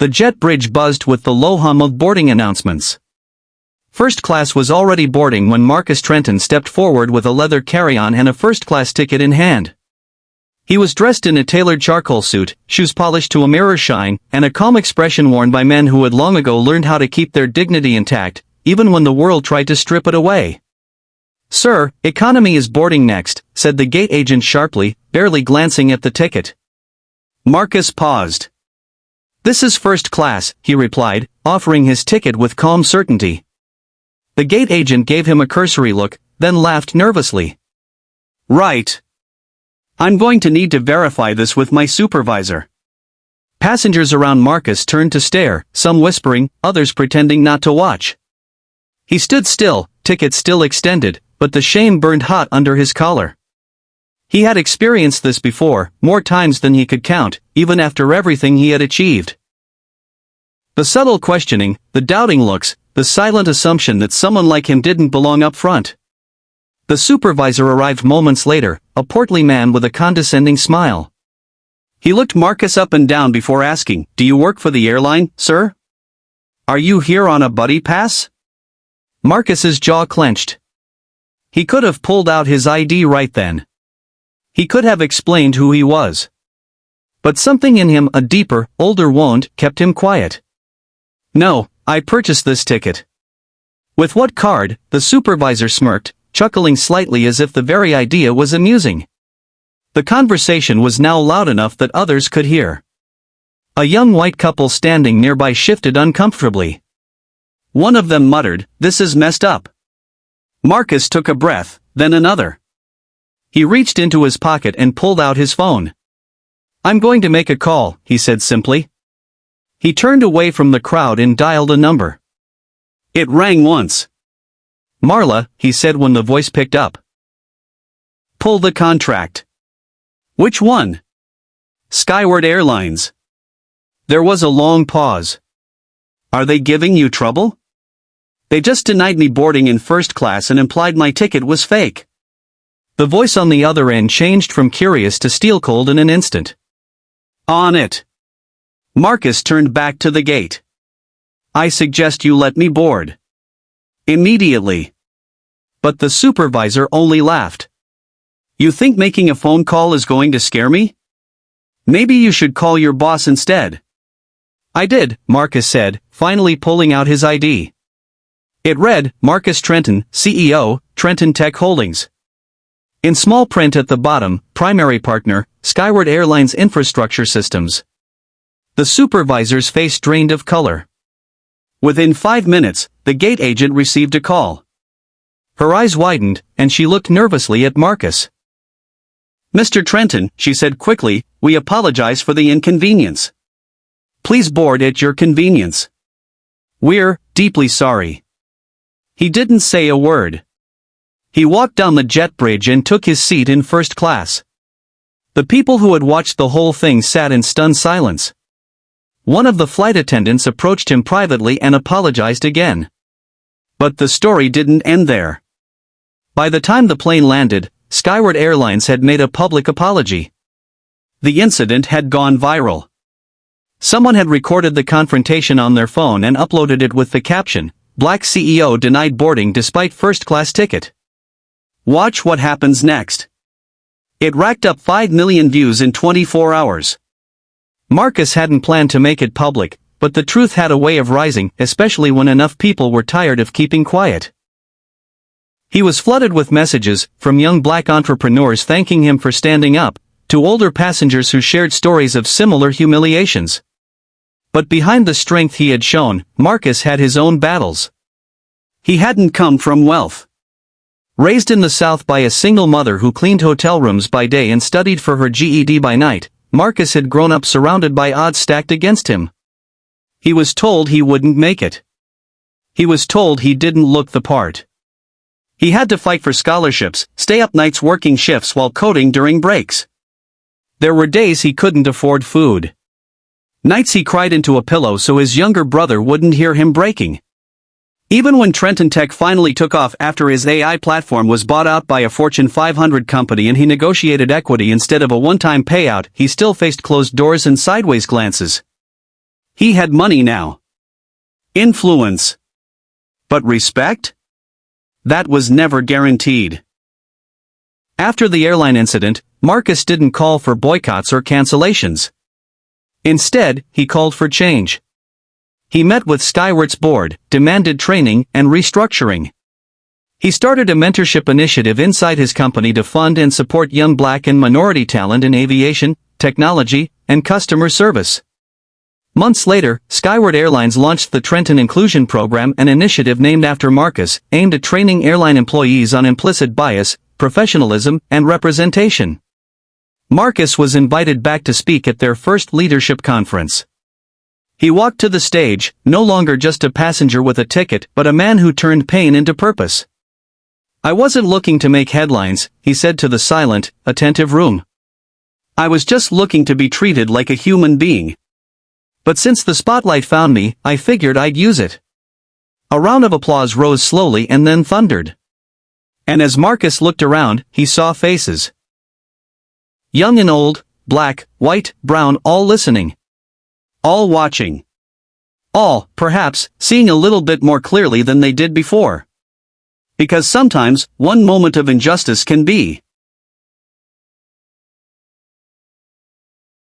The jet bridge buzzed with the low hum of boarding announcements. First class was already boarding when Marcus Trenton stepped forward with a leather carry-on and a first-class ticket in hand. He was dressed in a tailored charcoal suit, shoes polished to a mirror shine, and a calm expression worn by men who had long ago learned how to keep their dignity intact, even when the world tried to strip it away. "Sir, economy is boarding next," said the gate agent sharply, barely glancing at the ticket. Marcus paused. "This is first class," he replied, offering his ticket with calm certainty. The gate agent gave him a cursory look, then laughed nervously. "Right. I'm going to need to verify this with my supervisor." Passengers around Marcus turned to stare, some whispering, others pretending not to watch. He stood still, ticket still extended, but the shame burned hot under his collar. He had experienced this before, more times than he could count, even after everything he had achieved. The subtle questioning, the doubting looks, the silent assumption that someone like him didn't belong up front. The supervisor arrived moments later, a portly man with a condescending smile. He looked Marcus up and down before asking, "Do you work for the airline, sir? Are you here on a buddy pass?" Marcus's jaw clenched. He could have pulled out his ID right then. He could have explained who he was. But something in him, a deeper, older wound, kept him quiet. "No, I purchased this ticket." "With what card?" the supervisor smirked, chuckling slightly as if the very idea was amusing. The conversation was now loud enough that others could hear. A young white couple standing nearby shifted uncomfortably. One of them muttered, "This is messed up." Marcus took a breath, then another. He reached into his pocket and pulled out his phone. "I'm going to make a call," he said simply. He turned away from the crowd and dialed a number. It rang once. "Marla," he said when the voice picked up. "Pull the contract." "Which one?" "Skyward Airlines." There was a long pause. "Are they giving you trouble?" "They just denied me boarding in first class and implied my ticket was fake." The voice on the other end changed from curious to steel-cold in an instant. "On it." Marcus turned back to the gate. "I suggest you let me board. Immediately." But the supervisor only laughed. "You think making a phone call is going to scare me? Maybe you should call your boss instead." "I did," Marcus said, finally pulling out his ID. It read, "Marcus Trenton, CEO, Trenton Tech Holdings." In small print at the bottom, "Primary Partner, Skyward Airlines Infrastructure Systems." The supervisor's face drained of color. Within 5 minutes, the gate agent received a call. Her eyes widened, and she looked nervously at Marcus. "Mr. Trenton," she said quickly, "we apologize for the inconvenience. Please board at your convenience. We're deeply sorry." He didn't say a word. He walked down the jet bridge and took his seat in first class. The people who had watched the whole thing sat in stunned silence. One of the flight attendants approached him privately and apologized again. But the story didn't end there. By the time the plane landed, Skyward Airlines had made a public apology. The incident had gone viral. Someone had recorded the confrontation on their phone and uploaded it with the caption, "Black CEO denied boarding despite first-class ticket." Watch what happens next. It racked up 5 million views in 24 hours. Marcus hadn't planned to make it public, but the truth had a way of rising, especially when enough people were tired of keeping quiet. He was flooded with messages, from young black entrepreneurs thanking him for standing up, to older passengers who shared stories of similar humiliations. But behind the strength he had shown, Marcus had his own battles. He hadn't come from wealth. Raised in the South by a single mother who cleaned hotel rooms by day and studied for her GED by night, Marcus had grown up surrounded by odds stacked against him. He was told he wouldn't make it. He was told he didn't look the part. He had to fight for scholarships, stay up nights working shifts while coding during breaks. There were days he couldn't afford food. Nights he cried into a pillow so his younger brother wouldn't hear him breaking. Even when Trenton Tech finally took off after his AI platform was bought out by a Fortune 500 company and he negotiated equity instead of a one-time payout, he still faced closed doors and sideways glances. He had money now. Influence. But respect? That was never guaranteed. After the airline incident, Marcus didn't call for boycotts or cancellations. Instead, he called for change. He met with Skywart's board, demanded training and restructuring. He started a mentorship initiative inside his company to fund and support young black and minority talent in aviation, technology, and customer service. Months later, Skyward Airlines launched the Trenton Inclusion Program, an initiative named after Marcus, aimed at training airline employees on implicit bias, professionalism, and representation. Marcus was invited back to speak at their first leadership conference. He walked to the stage, no longer just a passenger with a ticket, but a man who turned pain into purpose. "I wasn't looking to make headlines," he said to the silent, attentive room. "I was just looking to be treated like a human being. But since the spotlight found me, I figured I'd use it." A round of applause rose slowly and then thundered. And as Marcus looked around, he saw faces. Young and old, black, white, brown, all listening. All watching. All, perhaps, seeing a little bit more clearly than they did before. Because sometimes, one moment of injustice can be